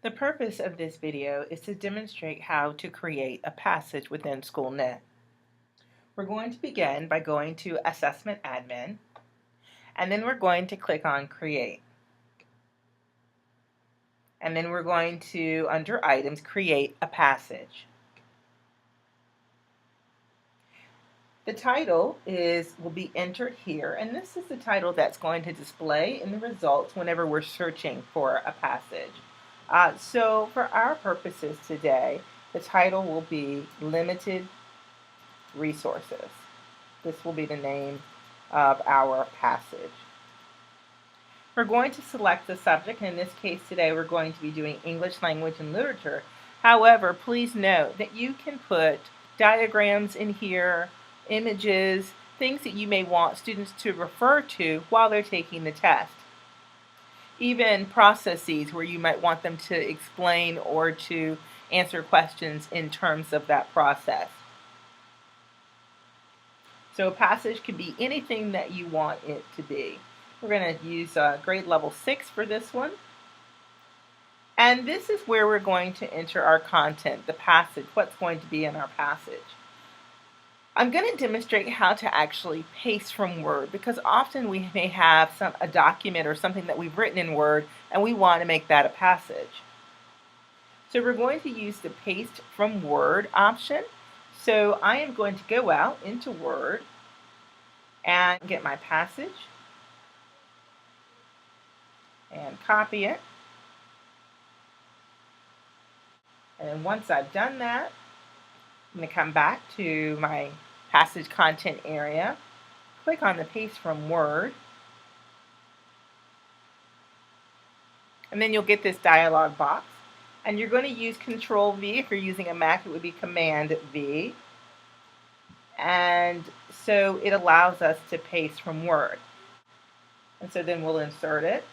The purpose of this video is to demonstrate how to create a passage within SchoolNet. We're going to begin by going to Assessment Admin, and then we're going to click on Create. And then we're going to, under Items, create a passage. The title will be entered here, and this is the title that's going to display in the results whenever we're searching for a passage. So for our purposes today, the title will be Limited Resources. This will be the name of our passage. We're going to select the subject, and in this case today we're going to be doing English Language and Literature. However, please note that you can put diagrams in here, images, things that you may want students to refer to while they're taking the test. Even processes where you might want them to explain or to answer questions in terms of that process. So a passage can be anything that you want it to be. We're going to use grade level 6 for this one. And this is where we're going to enter our content, the passage, what's going to be in our passage. I'm going to demonstrate how to actually paste from Word, because often we may have a document or something that we've written in Word and we want to make that a passage. So we're going to use the Paste from Word option. So I am going to go out into Word and get my passage and copy it. And then once I've done that, I'm going to come back to my passage content area, click on the Paste from Word, and then you'll get this dialog box. And you're going to use Control V. If you're using a Mac, it would be Command V. And so it allows us to paste from Word. And so then we'll insert it.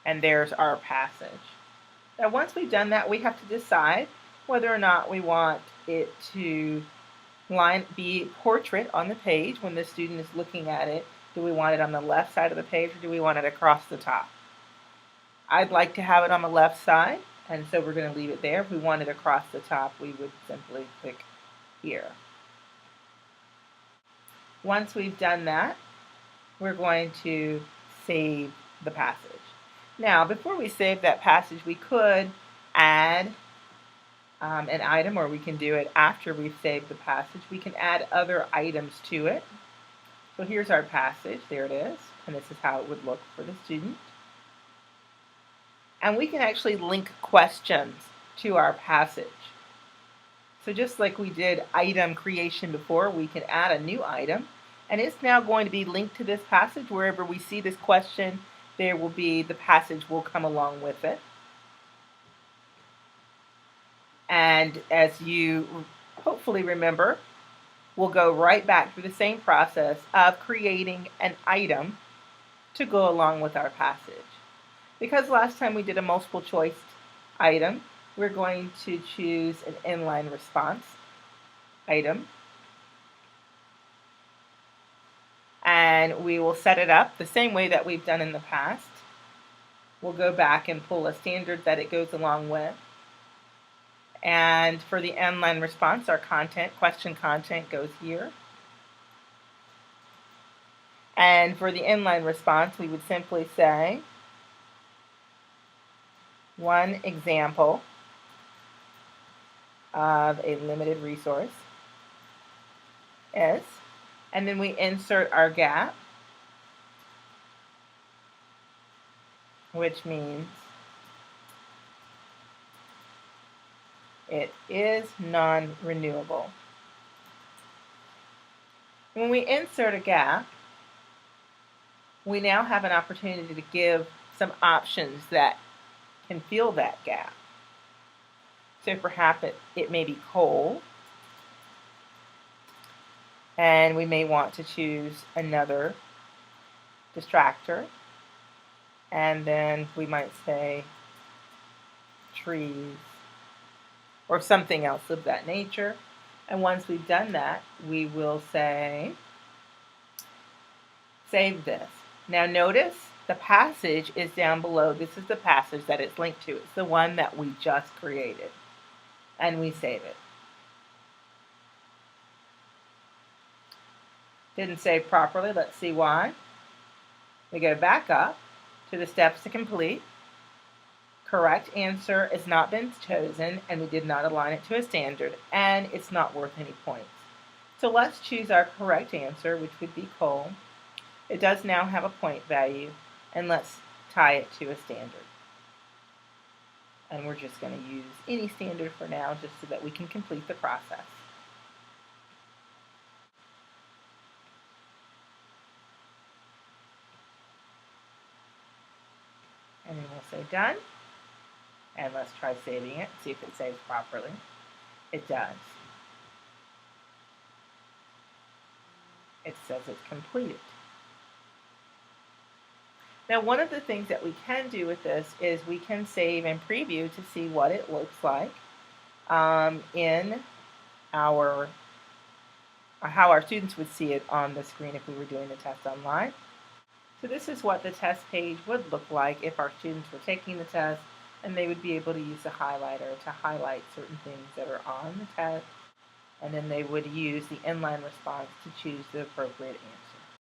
And there's our passage. Now once we've done that, we have to decide whether or not we want it to be portrait on the page when the student is looking at it. Do we want it on the left side of the page, or do we want it across the top? I'd like to have it on the left side, and so we're going to leave it there. If we want it across the top, we would simply click here. Once we've done that, we're going to save the passage. Now, before we save that passage, we could add an item, or we can do it after we've saved the passage. We can add other items to it. So here's our passage. There it is. And this is how it would look for the student. And we can actually link questions to our passage. So just like we did item creation before, we can add a new item. And it's now going to be linked to this passage. Wherever we see this question, there will be the passage will come along with it. And as you hopefully remember, we'll go right back through the same process of creating an item to go along with our passage. Because last time we did a multiple choice item, we're going to choose an inline response item. And we will set it up the same way that we've done in the past. We'll go back and pull a standard that it goes along with. And for the inline response, our question content goes here. And for the inline response, we would simply say, one example of a limited resource is, and then we insert our gap, which means it is non-renewable. When we insert a gap, we now have an opportunity to give some options that can fill that gap. So perhaps it may be coal, and we may want to choose another distractor, and then we might say trees, or something else of that nature. And once we've done that, we will say, save this. Now notice The passage is down below. This is the passage that it's linked to. It's the one that we just created. And we save it. Didn't save properly. Let's see why. We go back up to the steps to complete. Correct answer has not been chosen, and we did not align it to a standard, and it's not worth any points. So let's choose our correct answer, which would be coal. It does now have a point value, and let's tie it to a standard. And we're just going to use any standard for now, just so that we can complete the process. And then we'll say done. And let's try saving it, see if it saves properly. It does. It says it's completed. Now, one of the things that we can do with this is we can save and preview to see what it looks like in our how our students would see it on the screen if we were doing the test online. So this is what the test page would look like if our students were taking the test, and they would be able to use a highlighter to highlight certain things that are on the test, and then they would use the inline response to choose the appropriate answer.